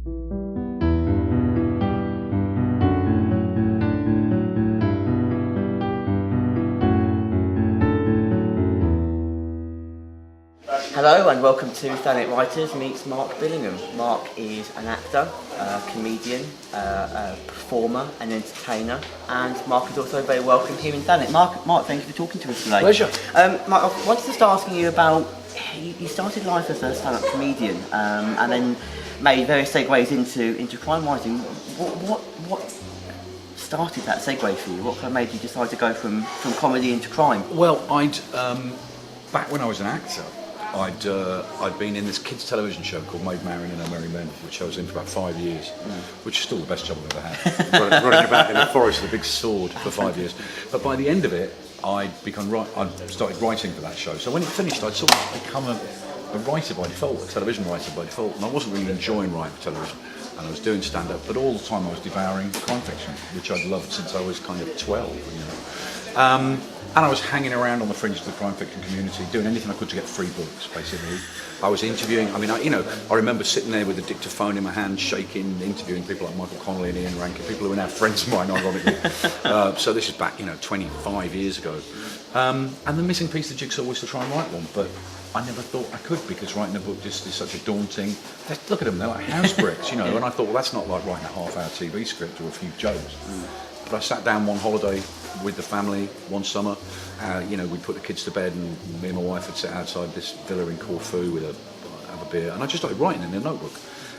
Hello and welcome to Thanet Writers meets Mark Billingham. Mark is an actor, comedian, performer, an entertainer, and Mark is also very welcome here in Thanet. Mark, thank you for talking to us today. Pleasure. Mark, I wanted to start asking you about, you started life as a stand-up comedian and then made various segues into crime writing. What started that segue for you? What kind of made you decide to go from comedy into crime? Well, back when I was an actor, I'd been in this kids' television show called Maid Marian and Her Merry Men, which I was in for about 5 years, which is still the best job I've ever had. running about in a forest with a big sword for 5 years. But by the end of it, I started writing for that show. So when it finished, I'd sort of become a writer by default, a television writer by default, and I wasn't really enjoying writing for television. And I was doing stand-up, but all the time I was devouring crime fiction, which I'd loved since I was kind of 12, you know. And I was hanging around on the fringes of the crime fiction community, doing anything I could to get free books, basically. I was interviewing, I remember sitting there with a dictaphone in my hand, shaking, interviewing people like Michael Connolly and Ian Rankin, people who are now friends of mine, ironically. So this is back, 25 years ago. And the missing piece of the jigsaw was to try and write one, but I never thought I could, because writing a book just is such a daunting... Look at them, they're like house bricks, and I thought, well, that's not like writing a half-hour TV script or a few jokes. But I sat down one holiday with the family one summer. We put the kids to bed, and me and my wife would sit outside this villa in Corfu with have a beer, and I just started writing in a notebook.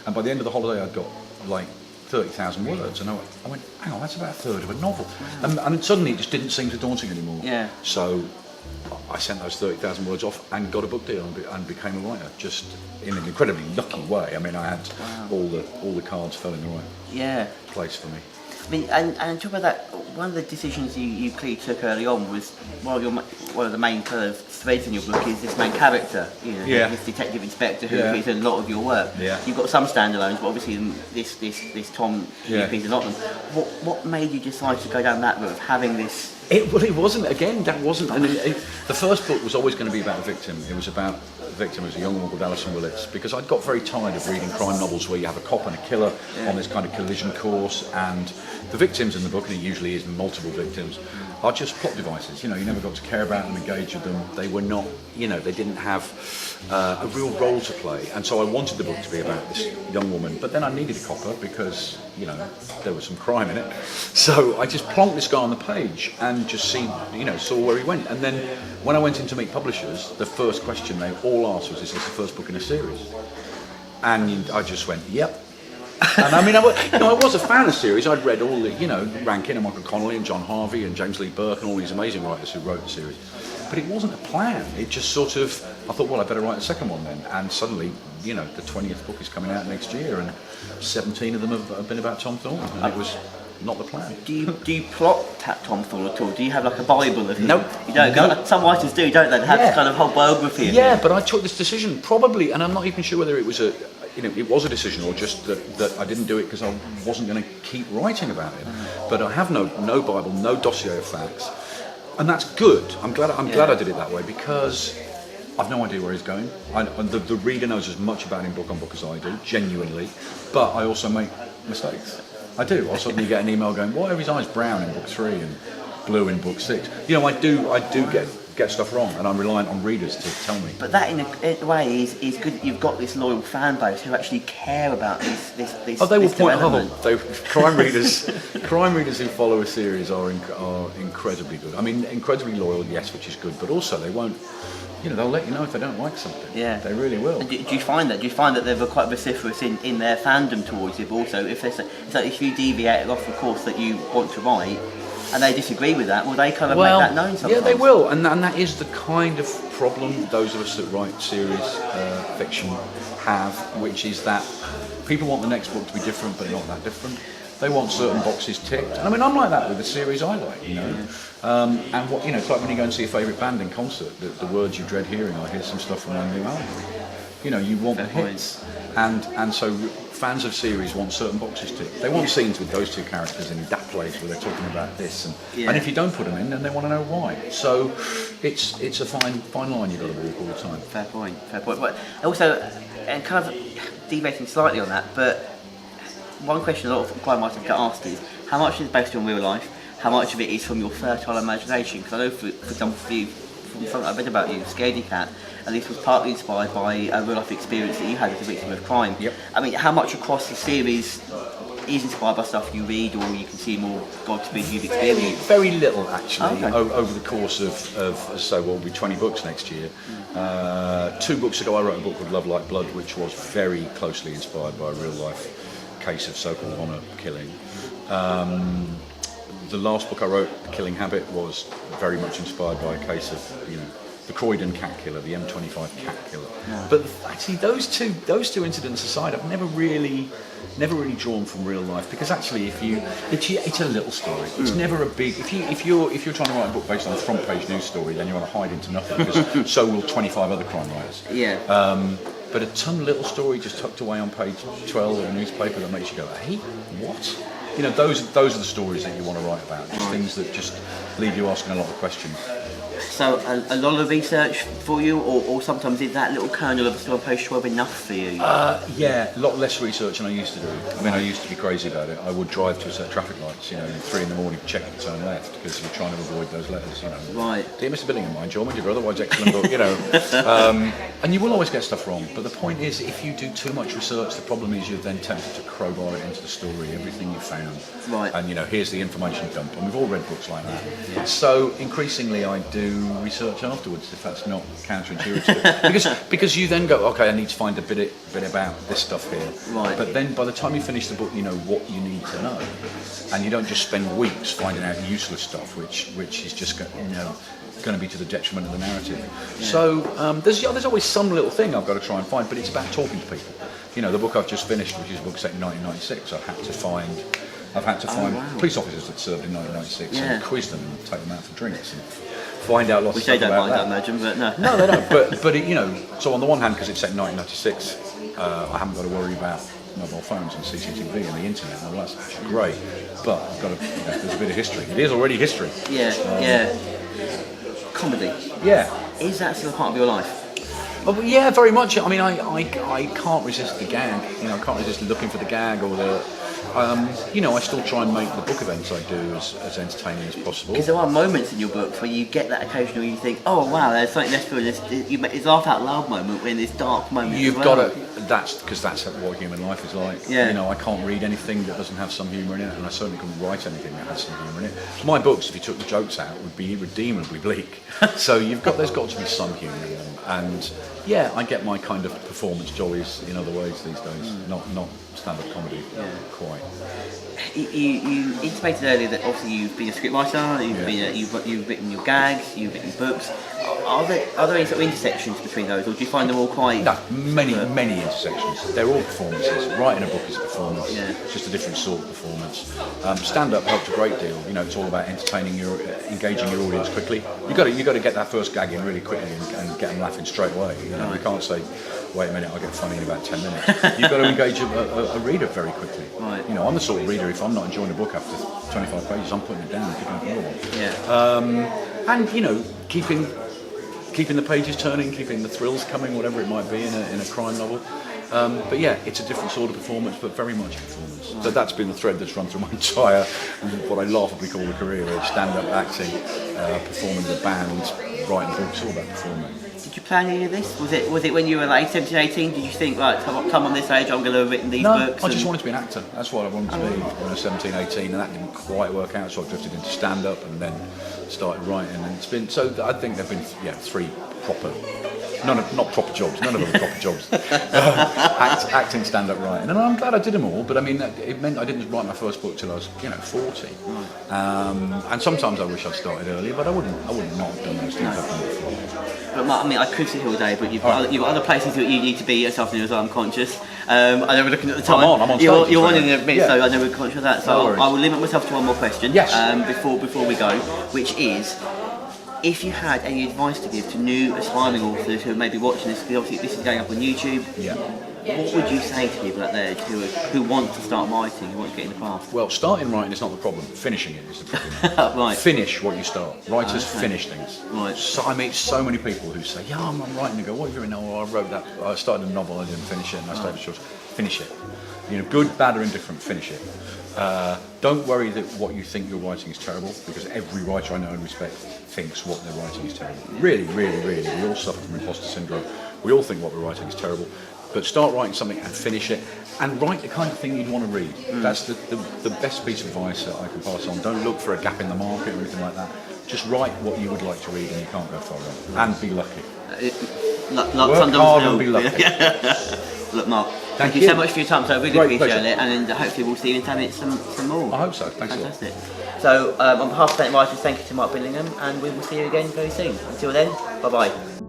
And by the end of the holiday, I'd got like 30,000 words, and I went, hang on, that's about a third of a novel. And suddenly it just didn't seem so daunting anymore. Yeah. So I sent those 30,000 words off and got a book deal and became a writer, just in an incredibly lucky way. I mean, I had all the cards fell in the right place for me. I mean, and talk about that, one of the decisions you clearly took early on was, one of the main kind of threads in your book is this main character, this detective inspector who appears in a lot of your work. Yeah. You've got some standalones, but obviously this Tom appears in a lot of them. What made you decide to go down that route of having this? It wasn't, and the first book was always going to be about a victim. It was about a victim as a young woman called Alison Willetts, because I'd got very tired of reading crime novels where you have a cop and a killer on this kind of collision course, and the victims in the book, and it usually is multiple victims, are just plot devices. You never got to care about them, engage with them. They were not, they didn't have a real role to play. And so I wanted the book to be about this young woman, but then I needed a copper because, there was some crime in it. So I just plonked this guy on the page and just saw where he went. And then when I went in to meet publishers, the first question they all asked was, is this the first book in a series? And I just went, yep. And I mean, I was a fan of the series. I'd read all the, Rankin and Michael Connolly and John Harvey and James Lee Burke and all these amazing writers who wrote the series. But it wasn't a plan. It just sort of, I thought, well, I better write a second one then. And suddenly, the 20th book is coming out next year, and 17 of them have been about Tom Thorne. And it was not the plan. Do you plot Tom Thorne at all? Do you have like a Bible of him? Nope. You don't? Nope. Some writers do, don't they? They have this kind of whole biography of him. But I took this decision probably, and I'm not even sure whether it was it was a decision or just that I didn't do it because I wasn't going to keep writing about it. But I have no Bible, no dossier of facts, and that's good. I'm glad I did it that way, because I've no idea where he's going. The reader knows as much about him book on book as I do, genuinely, but I also make mistakes. I do. I'll suddenly get an email going, why are his eyes brown in book 3 and blue in book 6? I do get stuff wrong, and I'm reliant on readers to tell me. But that in a way is good. You've got this loyal fan base who actually care about this they will point development. Crime readers who follow a series are incredibly good. I mean, incredibly loyal, yes, which is good, but also they won't, they'll let you know if they don't like something. Yeah, they really will. Do you find that they're quite vociferous in their fandom towards it? But also, if you deviate off the course that you want to write, and they disagree with that, will they kind of make that known sometimes? Yeah, they will, and that is the kind of problem those of us that write series fiction have, which is that people want the next book to be different, but not that different. They want certain boxes ticked. And I mean, I'm like that with the series I like, And it's like when you go and see a favourite band in concert, the words you dread hearing, I hear some stuff from their new album. You want the hits. And so fans of series want certain boxes ticked. They want scenes with those two characters in that place where they're talking about this, and if you don't put them in, then they want to know why. So it's a fine line you've got to walk all the time. Fair point. But also, and kind of deviating slightly on that, but one question a lot of crime writers get asked is, how much is based on real life? How much of it is from your fertile imagination? Because I know, for example, for you, from something I read about you, Scaredy Cat, at least was partly inspired by a real life experience that you had as a victim of crime. Yep. I mean, how much across the series is inspired by stuff you read, or you can see more God to be you've experienced? Very little, actually. Okay. Over the course of so we'll be 20 books next year. 2 books ago, I wrote a book called Love Like Blood, which was very closely inspired by a real life case of so-called honour killing. The last book I wrote, The Killing Habit, was very much inspired by a case of, the Croydon cat killer, the M25 cat killer. Yeah. But actually, those two incidents aside, I've never really drawn from real life, because actually, it's a little story. It's never a big. If you're trying to write a book based on a front page news story, then you want to hide into nothing, because so will 25 other crime writers. Yeah. But a ton little story just tucked away on page 12 of a newspaper that makes you go, hey, what? Those are the stories that you want to write about. Just things that just leave you asking a lot of questions. So a lot of research for you, or sometimes is that little kernel of a story on page 12 enough for you? Yeah, a lot less research than I used to do. I mean, I used to be crazy about it. I would drive to a set of traffic lights, at 3 in the morning, checking to turn left, because you're trying to avoid those letters, Right. Dear Mr. Billingham, my enjoyment of your otherwise excellent book, And you will always get stuff wrong, but the point is, if you do too much research, the problem is you're then tempted to crowbar it into the story, everything you found. Right. And, here's the information dump. And we've all read books like that. Yeah. So, increasingly, I do research afterwards, if that's not counterintuitive. because you then go, okay, I need to find a bit about this stuff here. Right. But then by the time you finish the book, you know what you need to know. And you don't just spend weeks finding out useless stuff, which is just going to be to the detriment of the narrative. Yeah. So there's always some little thing I've got to try and find, but it's about talking to people. The book I've just finished, which is a book set in 1996, I've had to find police officers that served in 1996 and quiz them and take them out for drinks and find out lots of stuff about that. Which they don't mind, I imagine, but no. No, they don't. But so on the one hand, because it's set in 1996, I haven't got to worry about mobile phones and CCTV and the internet and all that's actually great. But I've got to, there's a bit of history. It is already history. Yeah. Comedy. Yeah. Is that still a part of your life? Oh, yeah, very much. I mean, I can't resist the gag. I can't resist looking for the gag or the. I still try and make the book events I do as entertaining as possible. Because there are moments in your books where you get that occasional, you think, oh wow, there's something less for this. It's laugh out loud moment when there's dark moments. You've got to. That's because that's what human life is like. Yeah. I can't read anything that doesn't have some humour in it, and I certainly couldn't write anything that has some humour in it. My books, if you took the jokes out, would be irredeemably bleak. So there's got to be some humour in them, and yeah, I get my kind of performance jollies in other ways these days, not stand-up comedy, quite. You intimated earlier that obviously you've been a scriptwriter, you've written your gags, you've written books. Are there any sort of intersections between those, or do you find them all quite? No, many intersections. They're all performances. Writing a book is a performance. Yeah. It's just a different sort of performance. Stand-up helped a great deal. It's all about engaging your audience quickly. You got to get that first gag in really quickly and get them laughing straight away. You can't say, wait a minute, I'll get funny in about 10 minutes. You've got to engage a reader very quickly. Right. I'm the sort of reader, if I'm not enjoying a book after 25 pages, I'm putting it down and picking up another one. Yeah. And keeping the pages turning, keeping the thrills coming, whatever it might be in a crime novel. But yeah, it's a different sort of performance, but very much a performance. Right. So that's been the thread that's run through my entire, what I laughably call a career, stand-up acting, performing the band, writing books, all about performing. Did you plan any of this? Was it when you were like 17, 18? Did you think, right, come on this age, I'm going to have written these books? I just wanted to be an actor. That's what I wanted to be when I was 17, 18, and that didn't quite work out, so I drifted into stand-up and then started writing. And it's been, so I think there have been 3 proper, not proper jobs, none of them are proper jobs. Acting, stand-up, writing. And I'm glad I did them all, but I mean, it meant I didn't write my first book till I was, 40. And sometimes I wish I'd started earlier, but I wouldn't not have done those things I've done before. But Mark, I could sit here all day, but you've got other places that you need to be this afternoon, as I'm conscious. I know we're looking at the time. I'm on stage. You're on in a minute, so I know we're conscious of that. So I will limit myself to one more question. Yes. Before we go, which is, if you had any advice to give to new aspiring authors who may be watching this, because obviously this is going up on YouTube. Yeah. what would you say to people out there who want to start writing, who want to get in the craft? Well, starting writing is not the problem. Finishing it is the problem. Right. Finish what you start. Writers finish things. Right. So I meet so many people who say, "Yeah, I'm writing." They go, "What have you written?" "Oh, I wrote that. I started a novel. I didn't finish it, and I started a short." Finish it. You know, good, bad, or indifferent. Finish it. Don't worry that what you think you're writing is terrible, because every writer I know and respect thinks what they're writing is terrible. Really, really, really. We all suffer from imposter syndrome. We all think what we're writing is terrible. But start writing something and finish it, and write the kind of thing you'd want to read. That's the best piece of advice that I can pass on. Don't look for a gap in the market or anything like that. Just write what you would like to read, and you can't go far wrong. And be lucky. Work hard and be lucky. Look, Mark, thank you so much for your time. So I really appreciate it, and hopefully we'll see you in Thanet some more. I hope so. Thanks a lot. Fantastic. So on behalf of Thanet Writers, thank you to Mark Billingham, and we will see you again very soon. Until then, bye bye.